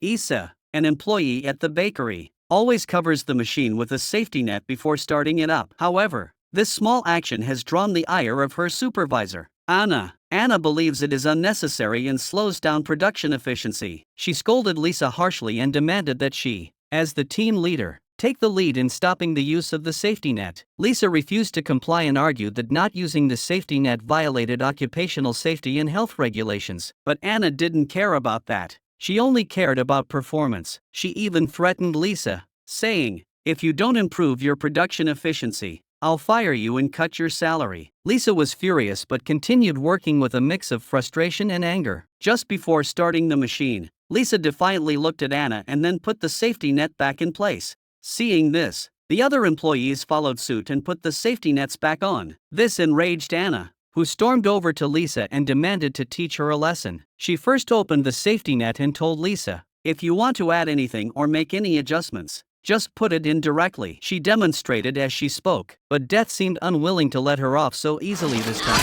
Isa, an employee at the bakery, always covers the machine with a safety net before starting it up. However, this small action has drawn the ire of her supervisor, Anna. Anna believes it is unnecessary and slows down production efficiency. She scolded Lisa harshly and demanded that she, as the team leader, take the lead in stopping the use of the safety net. Lisa refused to comply and argued that not using the safety net violated occupational safety and health regulations. But Anna didn't care about that. She only cared about performance. She even threatened Lisa, saying, "If you don't improve your production efficiency, I'll fire you and cut your salary." Lisa was furious but continued working with a mix of frustration and anger. Just before starting the machine, Lisa defiantly looked at Anna and then put the safety net back in place. Seeing this, the other employees followed suit and put the safety nets back on. This enraged Anna, who stormed over to Lisa and demanded to teach her a lesson. She first opened the safety net and told Lisa, "If you want to add anything or make any adjustments, just put it in directly." She demonstrated as she spoke, but Death seemed unwilling to let her off so easily this time.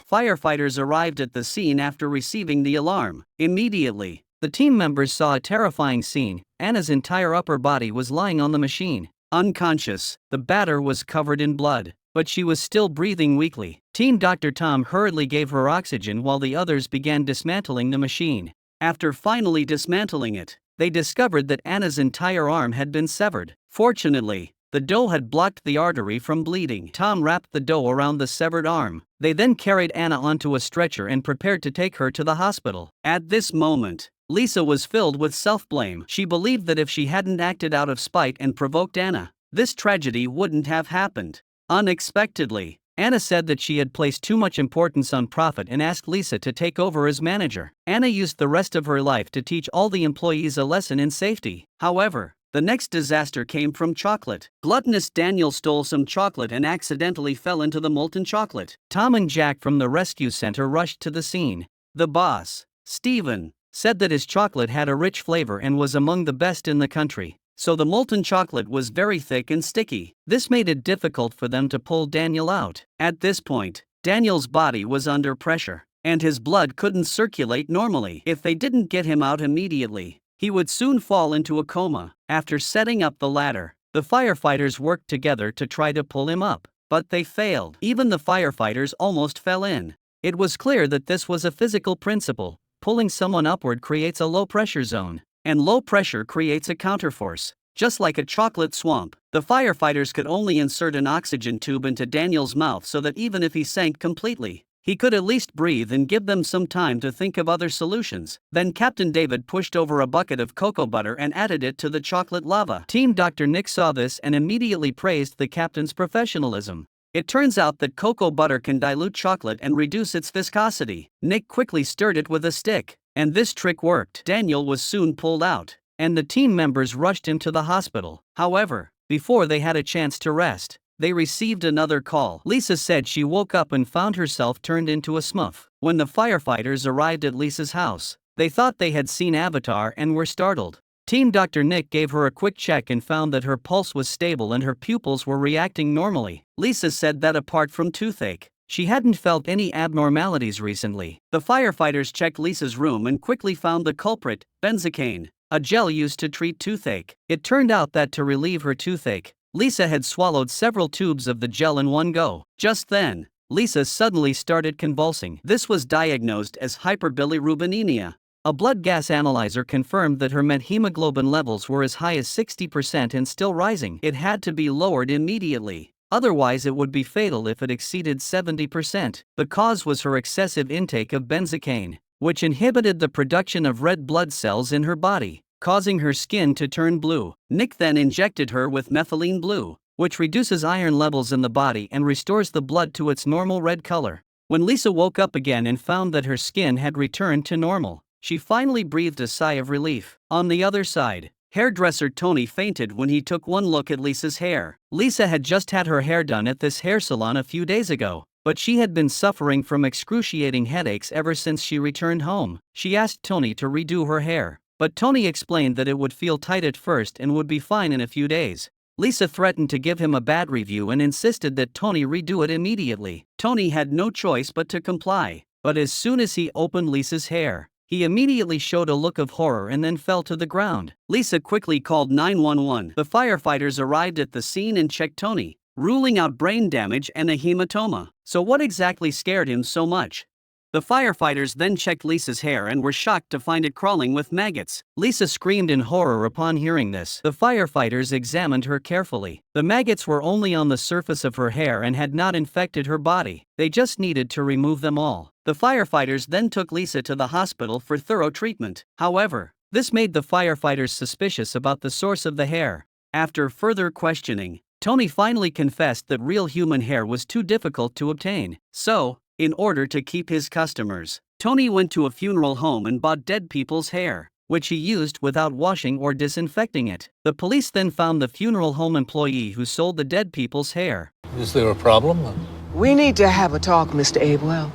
Firefighters arrived at the scene after receiving the alarm. Immediately, the team members saw a terrifying scene. Anna's entire upper body was lying on the machine, unconscious. The batter was covered in blood, but she was still breathing weakly. Team Dr. Tom hurriedly gave her oxygen while the others began dismantling the machine. After finally dismantling it, they discovered that Anna's entire arm had been severed. Fortunately, the dough had blocked the artery from bleeding. Tom wrapped the dough around the severed arm. They then carried Anna onto a stretcher and prepared to take her to the hospital. At this moment, Lisa was filled with self-blame. She believed that if she hadn't acted out of spite and provoked Anna, this tragedy wouldn't have happened. Unexpectedly, Anna said that she had placed too much importance on profit and asked Lisa to take over as manager. Anna used the rest of her life to teach all the employees a lesson in safety. However, the next disaster came from chocolate. Gluttonous Daniel stole some chocolate and accidentally fell into the molten chocolate. Tom and Jack from the rescue center rushed to the scene. The boss, Steven, said that his chocolate had a rich flavor and was among the best in the country. So the molten chocolate was very thick and sticky. This made it difficult for them to pull Daniel out. At this point, Daniel's body was under pressure, and his blood couldn't circulate normally. If they didn't get him out immediately, he would soon fall into a coma. After setting up the ladder, the firefighters worked together to try to pull him up, but they failed. Even the firefighters almost fell in. It was clear that this was a physical principle. Pulling someone upward creates a low-pressure zone, and low pressure creates a counterforce. Just like a chocolate swamp, the firefighters could only insert an oxygen tube into Daniel's mouth so that even if he sank completely, he could at least breathe and give them some time to think of other solutions. Then Captain David pushed over a bucket of cocoa butter and added it to the chocolate lava. Team Dr. Nick saw this and immediately praised the captain's professionalism. It turns out that cocoa butter can dilute chocolate and reduce its viscosity. Nick quickly stirred it with a stick, and this trick worked. Daniel was soon pulled out, and the team members rushed him to the hospital. However, before they had a chance to rest, they received another call. Lisa said she woke up and found herself turned into a Smurf. When the firefighters arrived at Lisa's house, they thought they had seen Avatar and were startled. Team Dr. Nick gave her a quick check and found that her pulse was stable and her pupils were reacting normally. Lisa said that apart from toothache, she hadn't felt any abnormalities recently. The firefighters checked Lisa's room and quickly found the culprit, benzocaine, a gel used to treat toothache. It turned out that to relieve her toothache, Lisa had swallowed several tubes of the gel in one go. Just then, Lisa suddenly started convulsing. This was diagnosed as hyperbilirubinemia. A blood gas analyzer confirmed that her methemoglobin levels were as high as 60% and still rising. It had to be lowered immediately. Otherwise it would be fatal if it exceeded 70%. The cause was her excessive intake of benzocaine, which inhibited the production of red blood cells in her body, causing her skin to turn blue. Nick then injected her with methylene blue, which reduces iron levels in the body and restores the blood to its normal red color. When Lisa woke up again and found that her skin had returned to normal, she finally breathed a sigh of relief. On the other side, hairdresser Tony fainted when he took one look at Lisa's hair. Lisa had just had her hair done at this hair salon a few days ago, but she had been suffering from excruciating headaches ever since she returned home. She asked Tony to redo her hair, but Tony explained that it would feel tight at first and would be fine in a few days. Lisa threatened to give him a bad review and insisted that Tony redo it immediately. Tony had no choice but to comply, but as soon as he opened Lisa's hair, He immediately showed a look of horror and then fell to the ground. Lisa quickly called 911. The firefighters arrived at the scene and checked Tony, ruling out brain damage and a hematoma. So what exactly scared him so much? The firefighters then checked Lisa's hair and were shocked to find it crawling with maggots. Lisa screamed in horror upon hearing this. The firefighters examined her carefully. The maggots were only on the surface of her hair and had not infected her body. They just needed to remove them all. The firefighters then took Lisa to the hospital for thorough treatment. However, this made the firefighters suspicious about the source of the hair. After further questioning, Tony finally confessed that real human hair was too difficult to obtain. So, in order to keep his customers, Tony went to a funeral home and bought dead people's hair, which he used without washing or disinfecting it. The police then found the funeral home employee who sold the dead people's hair. Is there a problem? We need to have a talk, Mr. Abewell.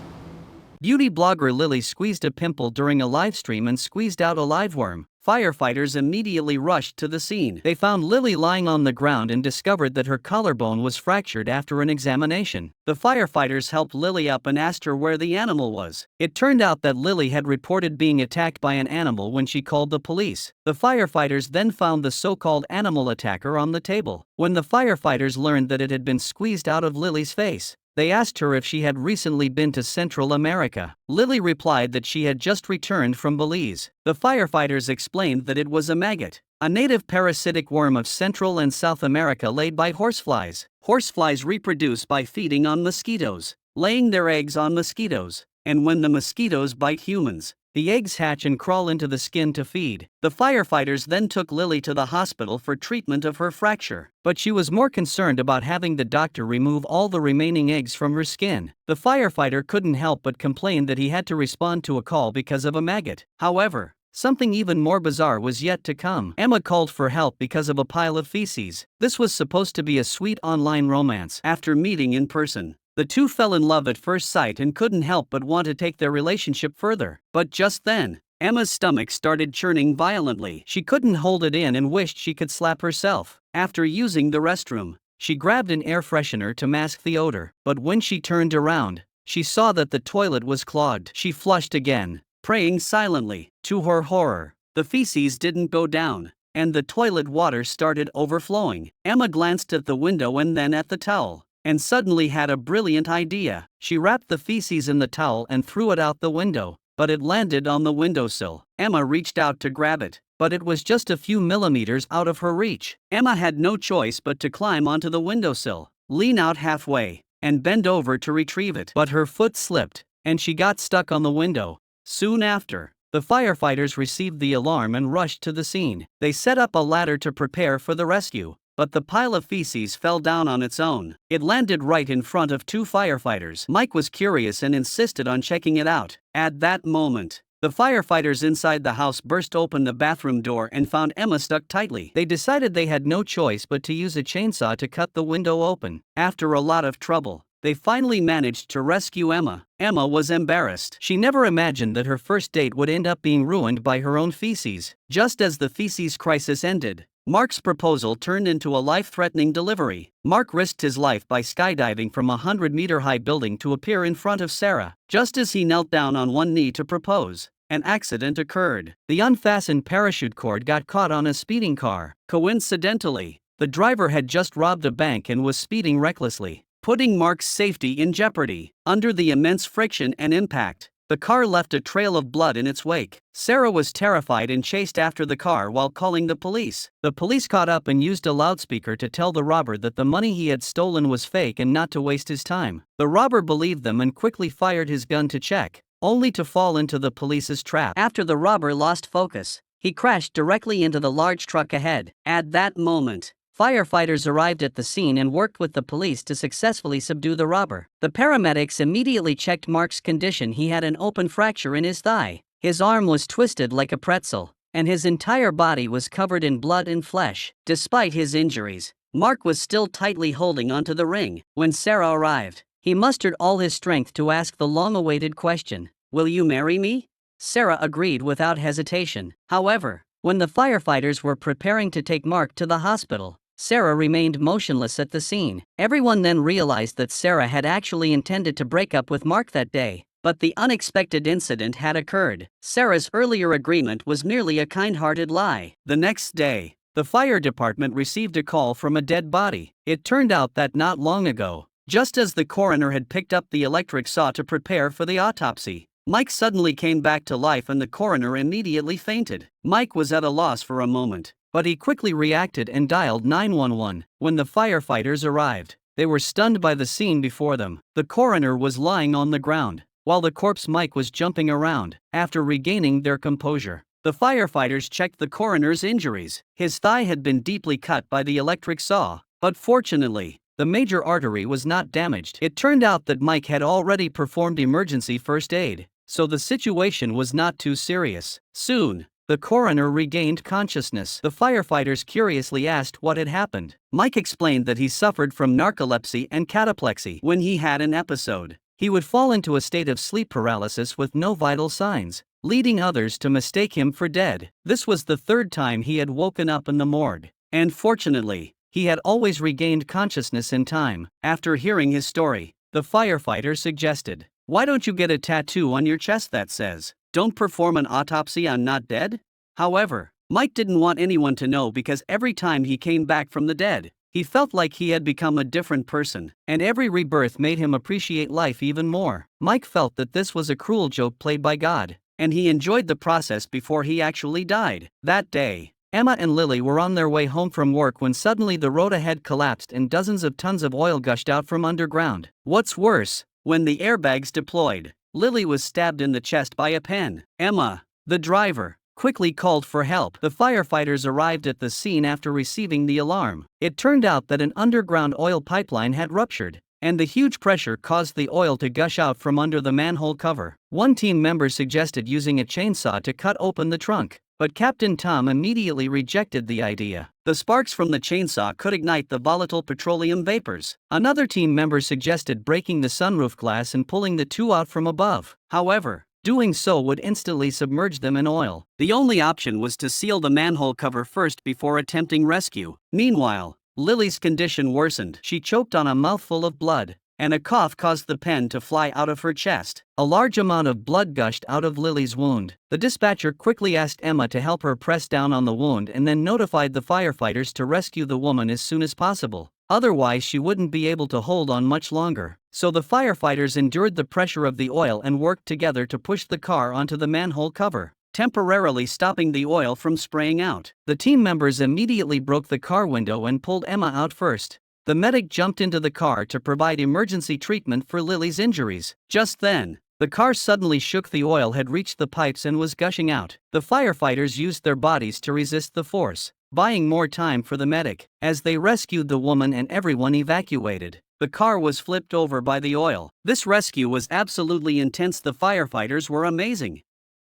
Beauty blogger Lily squeezed a pimple during a live stream and squeezed out a liveworm. Firefighters immediately rushed to the scene. They found Lily lying on the ground and discovered that her collarbone was fractured after an examination. The firefighters helped Lily up and asked her where the animal was. It turned out that Lily had reported being attacked by an animal when she called the police. The firefighters then found the so-called animal attacker on the table. When the firefighters learned that it had been squeezed out of Lily's face, they asked her if she had recently been to Central America. Lily replied that she had just returned from Belize. The firefighters explained that it was a maggot, a native parasitic worm of Central and South America laid by horseflies. Horseflies reproduce by feeding on mosquitoes, laying their eggs on mosquitoes, and when the mosquitoes bite humans, the eggs hatch and crawl into the skin to feed. The firefighters then took Lily to the hospital for treatment of her fracture, but she was more concerned about having the doctor remove all the remaining eggs from her skin. The firefighter couldn't help but complain that he had to respond to a call because of a maggot. However, something even more bizarre was yet to come. Emma called for help because of a pile of feces. This was supposed to be a sweet online romance. After meeting in person, the two fell in love at first sight and couldn't help but want to take their relationship further. But just then, Emma's stomach started churning violently. She couldn't hold it in and wished she could slap herself. After using the restroom, she grabbed an air freshener to mask the odor. But when she turned around, she saw that the toilet was clogged. She flushed again, praying silently. To her horror, the feces didn't go down, and the toilet water started overflowing. Emma glanced at the window and then at the towel, and suddenly had a brilliant idea. She wrapped the feces in the towel and threw it out the window, but it landed on the windowsill. Emma reached out to grab it, but it was just a few millimeters out of her reach. Emma had no choice but to climb onto the windowsill, lean out halfway, and bend over to retrieve it. But her foot slipped, and she got stuck on the window. Soon after, the firefighters received the alarm and rushed to the scene. They set up a ladder to prepare for the rescue, but the pile of feces fell down on its own. It landed right in front of two firefighters. Mike was curious and insisted on checking it out. At that moment, the firefighters inside the house burst open the bathroom door and found Emma stuck tightly. They decided they had no choice but to use a chainsaw to cut the window open. After a lot of trouble, they finally managed to rescue Emma. Emma was embarrassed. She never imagined that her first date would end up being ruined by her own feces. Just as the feces crisis ended, Mark's proposal turned into a life-threatening delivery. Mark risked his life by skydiving from a 100-meter-high building to appear in front of Sarah. Just as he knelt down on one knee to propose, an accident occurred. The unfastened parachute cord got caught on a speeding car. Coincidentally, the driver had just robbed a bank and was speeding recklessly, putting Mark's safety in jeopardy. Under the immense friction and impact, the car left a trail of blood in its wake. Sarah was terrified and chased after the car while calling the police. The police caught up and used a loudspeaker to tell the robber that the money he had stolen was fake and not to waste his time. The robber believed them and quickly fired his gun to check, only to fall into the police's trap. After the robber lost focus, he crashed directly into the large truck ahead. At that moment, firefighters arrived at the scene and worked with the police to successfully subdue the robber. The paramedics immediately checked Mark's condition. He had an open fracture in his thigh. His arm was twisted like a pretzel, and his entire body was covered in blood and flesh. Despite his injuries, Mark was still tightly holding onto the ring. When Sarah arrived, he mustered all his strength to ask the long-awaited question, "Will you marry me?" Sarah agreed without hesitation. However, when the firefighters were preparing to take Mark to the hospital, Sarah remained motionless at the scene. Everyone then realized that Sarah had actually intended to break up with Mark that day. But the unexpected incident had occurred. Sarah's earlier agreement was merely a kind-hearted lie. The next day, the fire department received a call from a dead body. It turned out that not long ago, just as the coroner had picked up the electric saw to prepare for the autopsy, Mike suddenly came back to life and the coroner immediately fainted. Mike was at a loss for a moment, but he quickly reacted and dialed 911. When the firefighters arrived, they were stunned by the scene before them. The coroner was lying on the ground, while the corpse Mike was jumping around. After regaining their composure, the firefighters checked the coroner's injuries. His thigh had been deeply cut by the electric saw, but fortunately, the major artery was not damaged. It turned out that Mike had already performed emergency first aid, so the situation was not too serious. Soon, the coroner regained consciousness. The firefighters curiously asked what had happened. Mike explained that he suffered from narcolepsy and cataplexy. When he had an episode, he would fall into a state of sleep paralysis with no vital signs, leading others to mistake him for dead. This was the third time he had woken up in the morgue, and fortunately, he had always regained consciousness in time. After hearing his story, the firefighter suggested, "Why don't you get a tattoo on your chest that says, 'Don't perform an autopsy on not dead'?" However, Mike didn't want anyone to know because every time he came back from the dead, he felt like he had become a different person, and every rebirth made him appreciate life even more. Mike felt that this was a cruel joke played by God, and he enjoyed the process before he actually died. That day, Emma and Lily were on their way home from work when suddenly the road ahead collapsed and dozens of tons of oil gushed out from underground. What's worse, when the airbags deployed, Lily was stabbed in the chest by a pen. Emma, the driver, quickly called for help. The firefighters arrived at the scene after receiving the alarm. It turned out that an underground oil pipeline had ruptured, and the huge pressure caused the oil to gush out from under the manhole cover. One team member suggested using a chainsaw to cut open the trunk, but Captain Tom immediately rejected the idea. The sparks from the chainsaw could ignite the volatile petroleum vapors. Another team member suggested breaking the sunroof glass and pulling the two out from above. However, doing so would instantly submerge them in oil. The only option was to seal the manhole cover first before attempting rescue. Meanwhile, Lily's condition worsened. She choked on a mouthful of blood, and a cough caused the pen to fly out of her chest. A large amount of blood gushed out of Lily's wound. The dispatcher quickly asked Emma to help her press down on the wound and then notified the firefighters to rescue the woman as soon as possible. Otherwise, she wouldn't be able to hold on much longer. So the firefighters endured the pressure of the oil and worked together to push the car onto the manhole cover, temporarily stopping the oil from spraying out. The team members immediately broke the car window and pulled Emma out first. The medic jumped into the car to provide emergency treatment for Lily's injuries. Just then, the car suddenly shook. The oil had reached the pipes and was gushing out. The firefighters used their bodies to resist the force, buying more time for the medic. As they rescued the woman and everyone evacuated, the car was flipped over by the oil. This rescue was absolutely intense. The firefighters were amazing.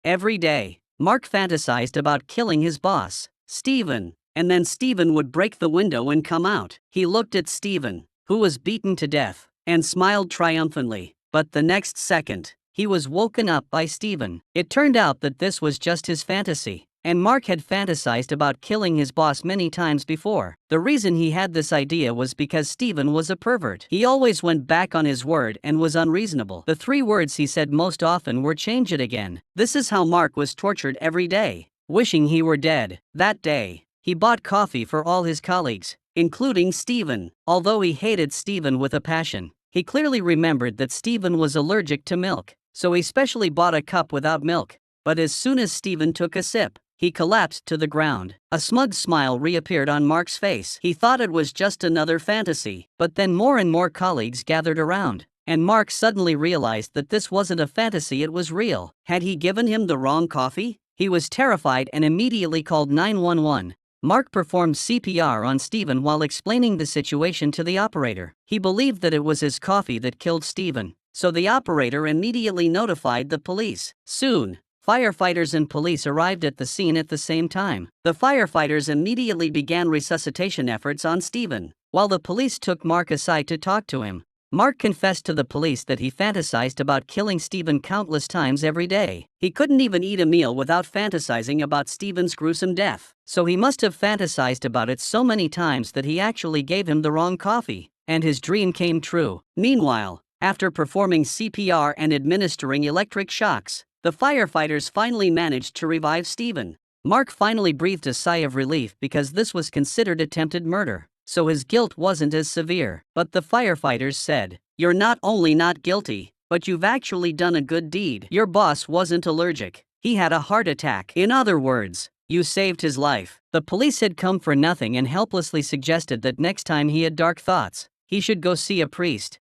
Every day, Mark fantasized about killing his boss, Steven, and then Steven would break the window and come out. He looked at Steven, who was beaten to death, and smiled triumphantly, but the next second, he was woken up by Steven. It turned out that this was just his fantasy, and Mark had fantasized about killing his boss many times before. The reason he had this idea was because Steven was a pervert. He always went back on his word and was unreasonable. The 3 words he said most often were "change it again." This is how Mark was tortured every day, wishing he were dead. That day, he bought coffee for all his colleagues, including Steven. Although he hated Steven with a passion, he clearly remembered that Steven was allergic to milk, so he specially bought a cup without milk. But as soon as Steven took a sip, he collapsed to the ground. A smug smile reappeared on Mark's face. He thought it was just another fantasy, but then more and more colleagues gathered around, and Mark suddenly realized that this wasn't a fantasy, it was real. Had he given him the wrong coffee? He was terrified and immediately called 911. Mark performed CPR on Steven while explaining the situation to the operator. He believed that it was his coffee that killed Steven, so the operator immediately notified the police. Soon, firefighters and police arrived at the scene at the same time. The firefighters immediately began resuscitation efforts on Steven, while the police took Mark aside to talk to him. Mark confessed to the police that he fantasized about killing Steven countless times every day. He couldn't even eat a meal without fantasizing about Steven's gruesome death. So he must have fantasized about it so many times that he actually gave him the wrong coffee, and his dream came true. Meanwhile, After performing CPR and administering electric shocks, the firefighters finally managed to revive Stephen. Mark finally breathed a sigh of relief because this was considered attempted murder, so his guilt wasn't as severe. But the firefighters said, "You're not only not guilty, but you've actually done a good deed. Your boss wasn't allergic. He had a heart attack. In other words, you saved his life." The police had come for nothing and helplessly suggested that next time he had dark thoughts, he should go see a priest.